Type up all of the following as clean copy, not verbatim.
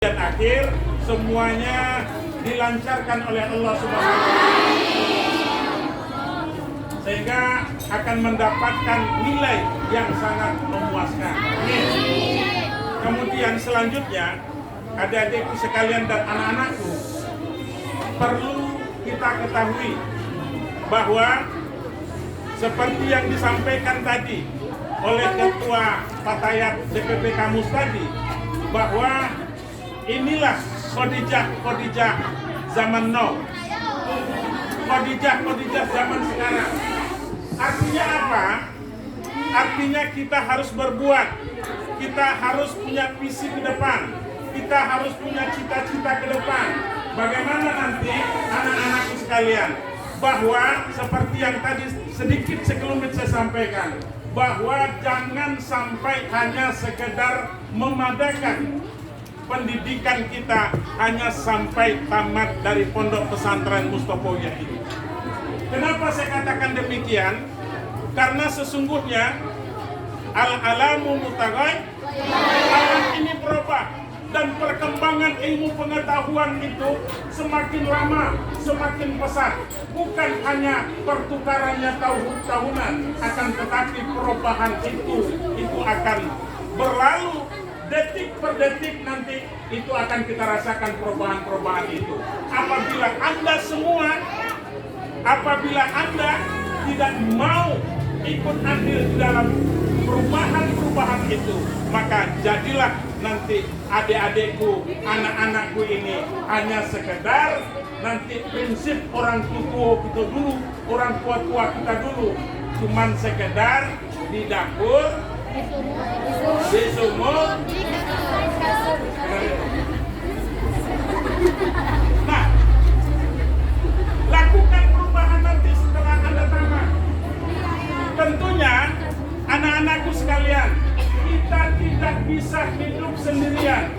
Dan akhir semuanya dilancarkan oleh Allah Subhanahu wa Ta'ala, sehingga akan mendapatkan nilai yang sangat memuaskan. Kemudian selanjutnya, adik-adikku sekalian dan anak-anakku, perlu kita ketahui bahwa seperti yang disampaikan tadi oleh Ketua Fatayat DPP Kamus tadi, bahwa inilah Khadijah zaman now, Khadijah zaman sekarang. Artinya apa? Artinya kita harus berbuat, kita harus punya visi ke depan, kita harus punya cita-cita ke depan. Bagaimana nanti anak-anakku sekalian, bahwa seperti yang tadi sedikit sekelumit saya sampaikan, bahwa jangan sampai hanya sekedar memadakan pendidikan kita hanya sampai tamat dari pondok pesantren Mustofawiyah ini. Kenapa saya katakan demikian? Karena sesungguhnya al-alamu mutaghayyir, alam ini berubah, dan perkembangan ilmu pengetahuan itu semakin lama semakin pesat. Bukan hanya pertukarannya tahunan, akan tetapi perubahan itu akan berlalu detik per detik. Nanti itu akan kita rasakan perubahan-perubahan itu. Apabila Anda tidak mau ikut andil di dalam perubahan-perubahan itu, maka jadilah nanti adik-adikku, anak-anakku ini hanya sekedar nanti prinsip orang tua kita dulu, orang tua kita dulu, cuman sekedar di dapur, di sumur. Nah, lakukan perubahan nanti setelah Anda tamat. Tentunya anak-anakku sekalian, kita tidak bisa hidup sendirian.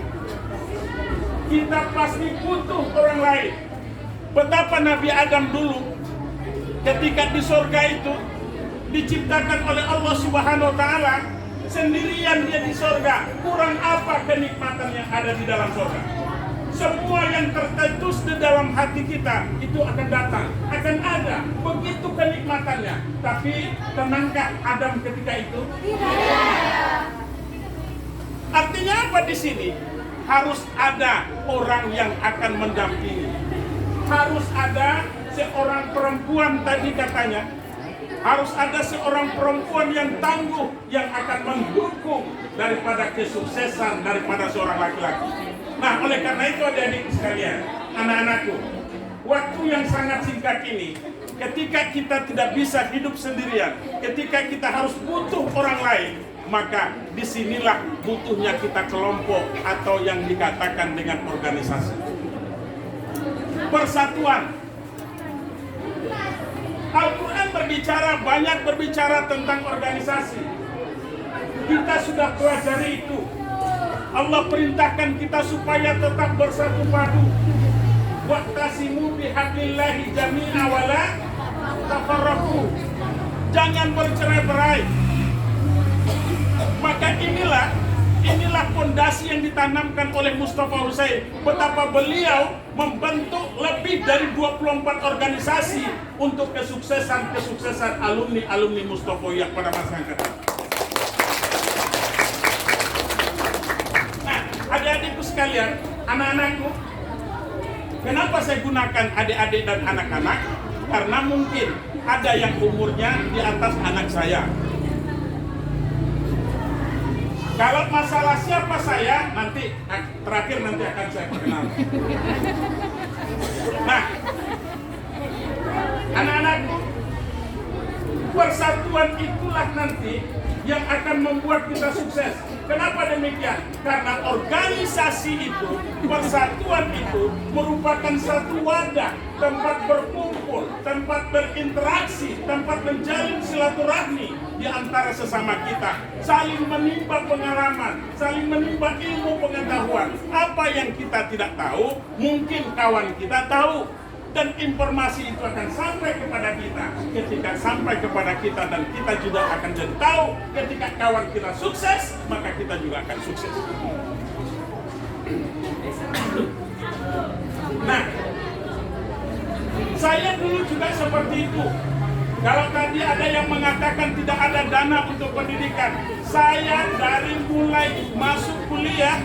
Kita pasti butuh orang lain. Betapa Nabi Adam dulu ketika di surga itu diciptakan oleh Allah Subhanahu wa Ta'ala, sendirian dia di surga. Kurang apa kenikmatan yang ada di dalam surga? Semua yang tercetus di dalam hati kita itu akan datang, akan ada. Begitu kenikmatannya. Tapi tenangkah Adam ketika itu? Tidak. Artinya apa di sini? Harus ada orang yang akan mendampingi. Harus ada seorang perempuan tadi katanya. Harus ada seorang perempuan yang tangguh yang akan mendukung daripada kesuksesan daripada seorang laki-laki. Nah, oleh karena itu adik-adik sekalian, anak-anakku, waktu yang sangat singkat ini, ketika kita tidak bisa hidup sendirian, ketika kita harus butuh orang lain, maka disinilah butuhnya kita kelompok atau yang dikatakan dengan organisasi. Persatuan. Al-Quran banyak berbicara tentang organisasi. Kita sudah pelajari itu. Allah perintahkan kita supaya tetap bersatu padu. Wa'tasimu bihablillahi jami'a wala tafarraqu. Jangan bercerai-berai. Maka inilah fondasi yang ditanamkan oleh Mustafa Hussein. Betapa beliau membentuk lebih dari 24 organisasi untuk kesuksesan alumni Mustofawiyah pada masa yang datang. Nah, adik-adikku sekalian, anak-anakku, kenapa saya gunakan adik-adik dan anak-anak? Karena mungkin ada yang umurnya di atas anak saya. Kalau masalah siapa saya, nanti terakhir akan saya perkenalkan. Nah, anak-anakku, persatuan itulah nanti yang akan membuat kita sukses. Kenapa demikian? Karena organisasi itu, persatuan itu merupakan satu wadah, tempat berkumpul, tempat berinteraksi, tempat menjalin silaturahmi di antara sesama kita, saling menimba pengalaman, saling menimba ilmu pengetahuan. Apa yang kita tidak tahu, mungkin kawan kita tahu. Dan informasi itu akan sampai kepada kita. Ketika sampai kepada kita dan kita juga akan jadi tahu, ketika kawan kita sukses, maka kita juga akan sukses. Saya dulu juga seperti itu. Kalau tadi ada yang mengatakan tidak ada dana untuk pendidikan, saya dari mulai masuk kuliah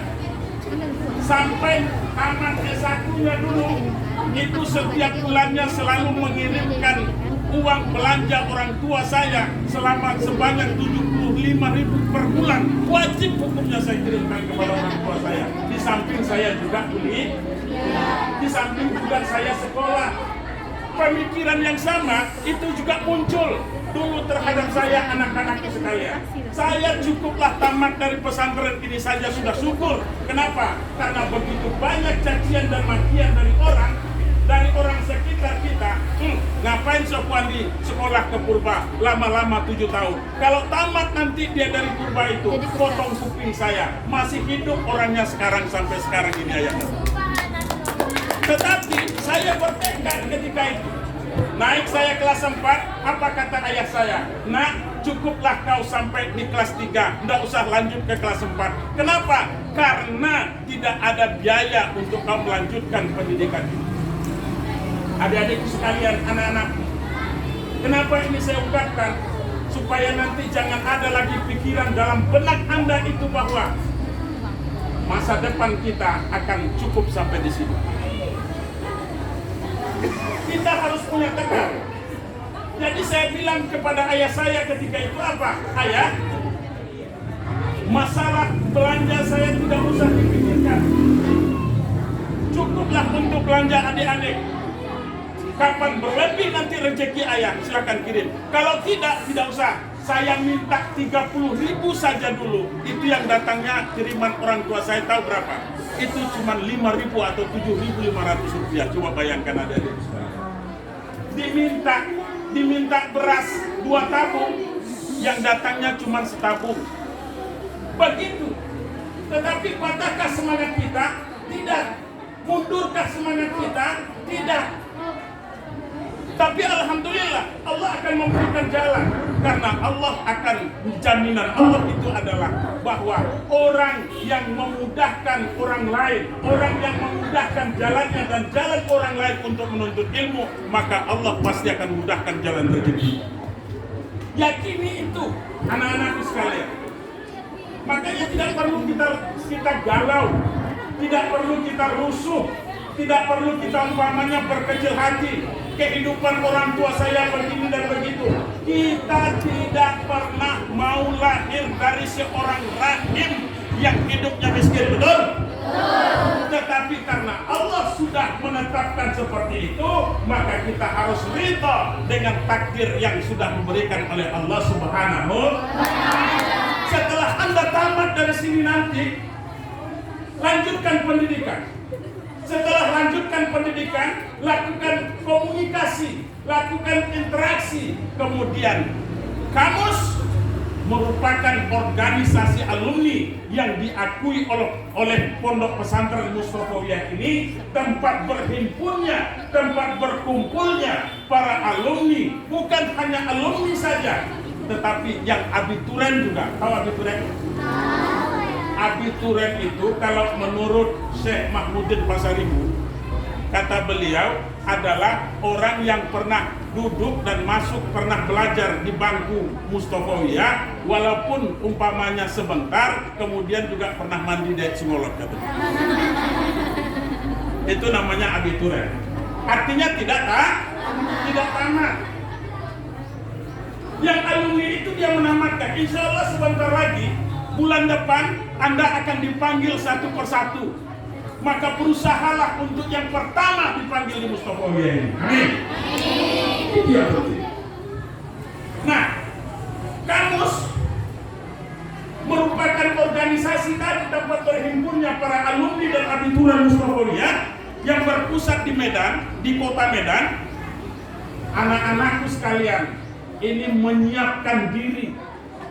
sampai tamat S1-nya dulu, itu setiap bulannya selalu mengirimkan uang belanja orang tua saya selama sebanyak 75.000 per bulan. Wajib hukumnya saya kirimkan kepada orang tua saya. Di samping saya juga kuliah, di samping juga saya sekolah. Pemikiran yang sama itu juga muncul dulu terhadap saya, anak-anakku sekalian. Saya cukuplah tamat dari pesantren ini saja sudah syukur. Kenapa? Karena begitu banyak cacian dan makian dari orang sekitar kita. Ngapain sopan di sekolah ke Purba lama-lama 7 tahun? Kalau tamat nanti dia dari Purba itu potong kuping saya. Masih hidup orangnya sekarang sampai sekarang ini ayahnya. Tetapi saya bertekad ketika itu. Naik saya kelas 4, apa kata ayah saya? Nak, cukuplah kau sampai di kelas 3, tidak usah lanjut ke kelas 4. Kenapa? Karena tidak ada biaya untuk kau melanjutkan pendidikan. Adik-adikku sekalian, anak-anak, kenapa ini saya ungkapkan? Supaya nanti jangan ada lagi pikiran dalam benak Anda itu bahwa masa depan kita akan cukup sampai di sini. Kita harus punya tekad. Jadi saya bilang kepada ayah saya ketika itu apa? Ayah, masalah belanja saya tidak usah dipikirkan. Cukuplah untuk belanja adik-adik. Kapan berlebih nanti rezeki ayah, silakan kirim. Kalau tidak usah. Saya minta 30.000 saja dulu. Itu yang datangnya kiriman orang tua saya, tahu berapa? Itu cuma 5.000 atau 7.500 rupiah. Coba bayangkan adik-adik. Diminta beras 2 tabung, yang datangnya cuma setabung. Begitu. Tetapi patahkah semangat kita? Tidak. Mundurkah semangat kita? Tidak. Tapi alhamdulillah Allah akan memberikan jalan. Karena Allah akan, jaminan Allah itu adalah bahwa orang yang memudahkan orang lain, orang yang memudahkan jalannya dan jalan orang lain untuk menuntut ilmu, maka Allah pasti akan mudahkan jalan rezeki. Yakini itu anak-anakku sekalian. Makanya tidak perlu kita galau, tidak perlu kita rusuh, tidak perlu kita umpamanya berkecil hati. Kehidupan orang tua saya begini dan begitu. Kita tidak pernah mau lahir dari seorang rahim yang hidupnya miskin, betul? Tetapi karena Allah sudah menetapkan seperti itu, maka kita harus ridha dengan takdir yang sudah diberikan oleh Allah Subhanahu. Setelah Anda tamat dari sini nanti, lanjutkan pendidikan. Setelah lanjutkan pendidikan, lakukan komunikasi, lakukan interaksi. Kemudian, Kamus merupakan organisasi alumni yang diakui oleh Pondok Pesantren Mustofawiyah ini, tempat berhimpunnya, tempat berkumpulnya para alumni. Bukan hanya alumni saja, tetapi yang abituren juga. Tahu abituren? Abituren itu kalau menurut Syekh Mahmudin Pasaribu, kata beliau adalah orang yang pernah duduk dan masuk, pernah belajar di bangku Mustofawiyah, walaupun umpamanya sebentar, kemudian juga pernah mandi di Singolot, katanya. Itu namanya abituren. Artinya tidak tamat. Yang alumni itu dia menamatkan. Insya Allah sebentar lagi, bulan depan Anda akan dipanggil satu persatu. Maka berusahalah untuk yang pertama dipanggil di Mustofawiyah ini. Amin. Iya, betul. Nah, Kamus merupakan organisasi tadi tempat berhimpunnya para alumni dan abituran Mustofawiyah yang berpusat di Medan, di kota Medan. Anak-anakku sekalian, ini menyiapkan diri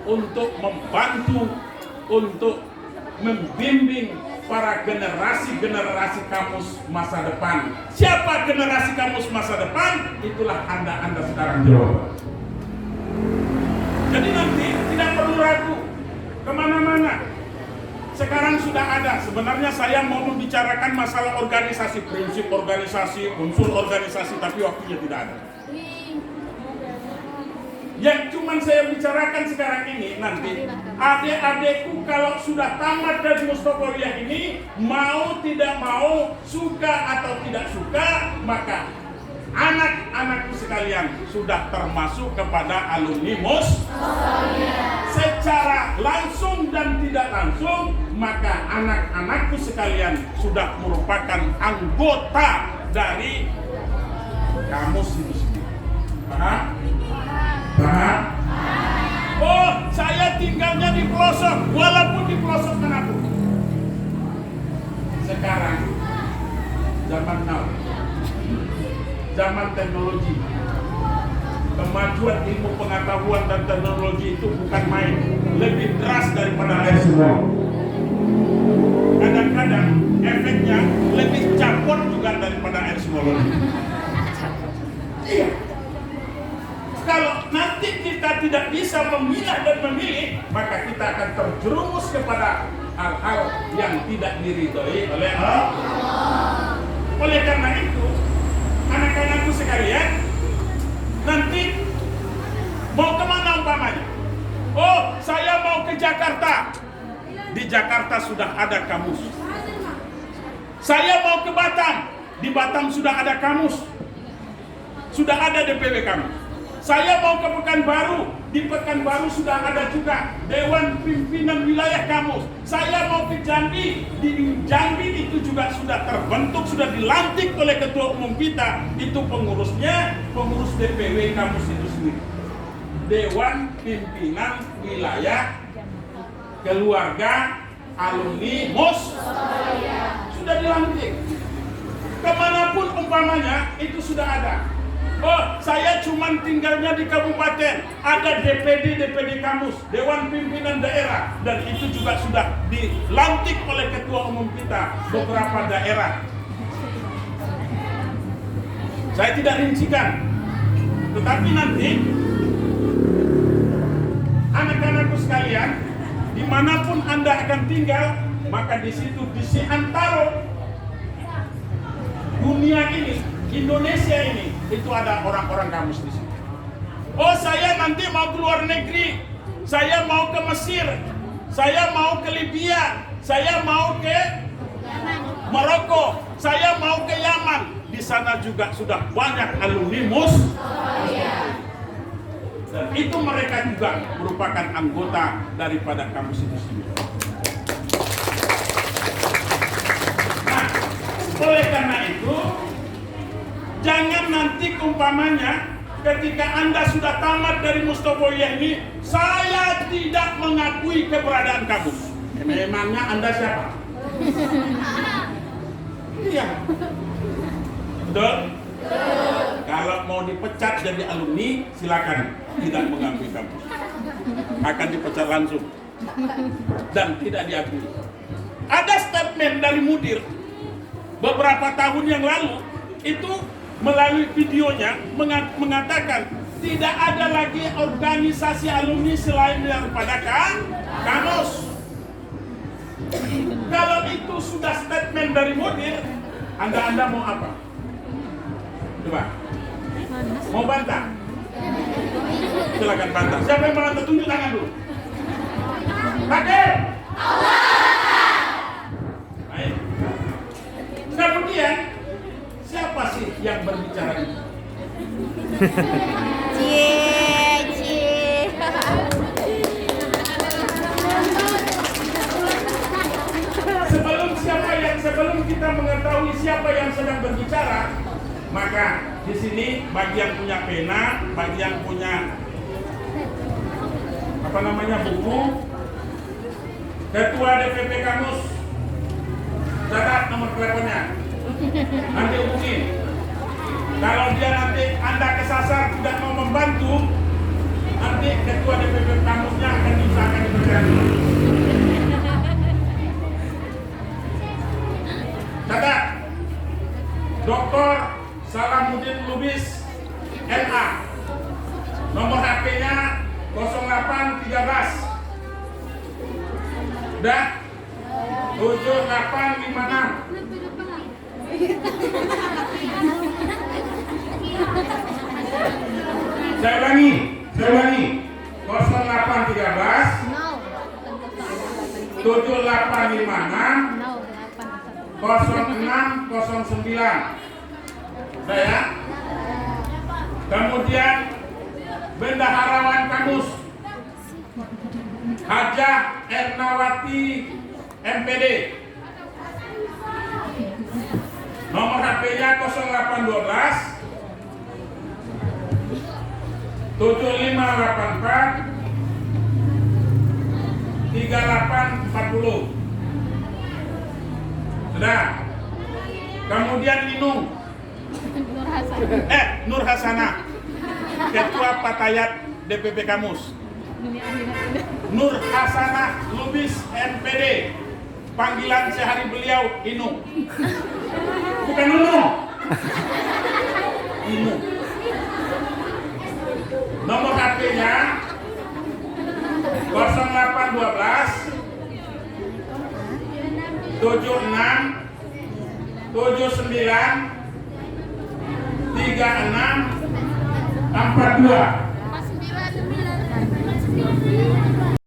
untuk membantu, untuk membimbing para generasi-generasi Kamus masa depan. Siapa generasi Kamus masa depan? Itulah Anda sekarang jawab. Jadi nanti tidak perlu ragu kemana-mana. sekarang sudah ada. Sebenarnya saya mau membicarakan masalah organisasi, prinsip organisasi, unsur organisasi, tapi waktunya tidak ada. Yang cuman saya bicarakan sekarang ini, nanti adik-adikku kalau sudah tamat dari Mustaqoriyah ini, mau tidak mau, suka atau tidak suka, maka anak-anakku sekalian sudah termasuk kepada alumni Mustaqoriyah. Secara langsung dan tidak langsung, maka anak-anakku sekalian sudah merupakan anggota dari kamus itu sendiri. Paham? Paham? Oh, saya tinggalnya di pelosok, walaupun di pelosok manapun. Sekarang zaman now, zaman teknologi, kemajuan ilmu pengetahuan dan teknologi itu bukan main, lebih keras daripada air semua. Kadang-kadang efeknya lebih capot juga daripada air semua. Iya. Kalau nanti kita tidak bisa memilah dan memilih, maka kita akan terjerumus kepada hal-hal yang tidak diridhoi oleh Allah. Oleh karena itu, anak-anakku sekalian, nanti mau kemana umpamanya? Oh, saya mau ke Jakarta. Di Jakarta sudah ada kamus. Saya mau ke Batam. Di Batam sudah ada kamus. Sudah ada DPW kamus. Saya mau ke Pekanbaru, di Pekanbaru sudah ada juga Dewan Pimpinan Wilayah Kamus. Saya mau ke Jambi, di Jambi itu juga sudah terbentuk, sudah dilantik oleh Ketua Umum kita. Itu pengurusnya, pengurus DPW Kamus itu sendiri. Dewan Pimpinan Wilayah Keluarga Alumni Mustaqoriyah. Sudah dilantik. Kemanapun umpamanya, itu sudah ada. Oh, saya cuma tinggalnya di kabupaten, ada DPD Kamus, Dewan Pimpinan Daerah, dan itu juga sudah dilantik oleh Ketua Umum kita beberapa daerah. Saya tidak rincikan, tetapi nanti anak-anakku sekalian, dimanapun Anda akan tinggal, maka di situ di antara dunia ini, Indonesia ini, itu ada orang-orang kamus di sini. Oh, saya nanti mau ke luar negeri, saya mau ke Mesir, saya mau ke Libya, saya mau ke Maroko, saya mau ke Yaman. Di sana juga sudah banyak alumni Mustaqoriyah. Dan itu mereka juga merupakan anggota daripada kamus itu sendiri. Nah, oleh karena itu, jangan nanti umpamanya ketika Anda sudah tamat dari Mustaqoriyah ini, saya tidak mengakui keberadaan kamus. Memangnya Anda siapa? Iya. Betul? Kalau mau dipecat jadi alumni, silakan tidak mengakui kamus. Akan dipecat langsung dan tidak diakui. Ada statement dari mudir beberapa tahun yang lalu, itu melalui videonya mengatakan tidak ada lagi organisasi alumni selain daripada kamus. Kalau itu sudah statement dari mudir, Anda mau apa? Coba. Mau bantah? Silakan bantah. Siapa yang bantah? Tunjuk tangan dulu. Hadir. Baik. Kemudian siapa sih yang berbicara itu? Sebelum kita mengetahui siapa yang sedang berbicara, maka di sini bagi yang punya pena, bagi yang punya buku, Ketua DPP Kamus, catat nomor teleponnya. Nanti hubungin. Kalau dia nanti Anda kesasar tidak mau membantu, nanti Ketua DPP Kamusnya akan diusahakan diberhenti. Catat, Dr. Salamuddin Lubis, MA, nomor HP-nya 0813. Udah? 7856. Saya ulangi. 0813 7856 0609. Saya. Kemudian Bendaharawan Kamus Hajah Ernawati MPD. Nomor HP-nya 0812 7584 3840. Sudah. Kemudian Inung Nur Hasanah, Ketua Patayat DPP Kamus. Nur Hasanah Lubis NPD, panggilan sehari beliau Inung. Bukan Nunung. Inung. Nomor HP-nya 0812 76 79 36 42.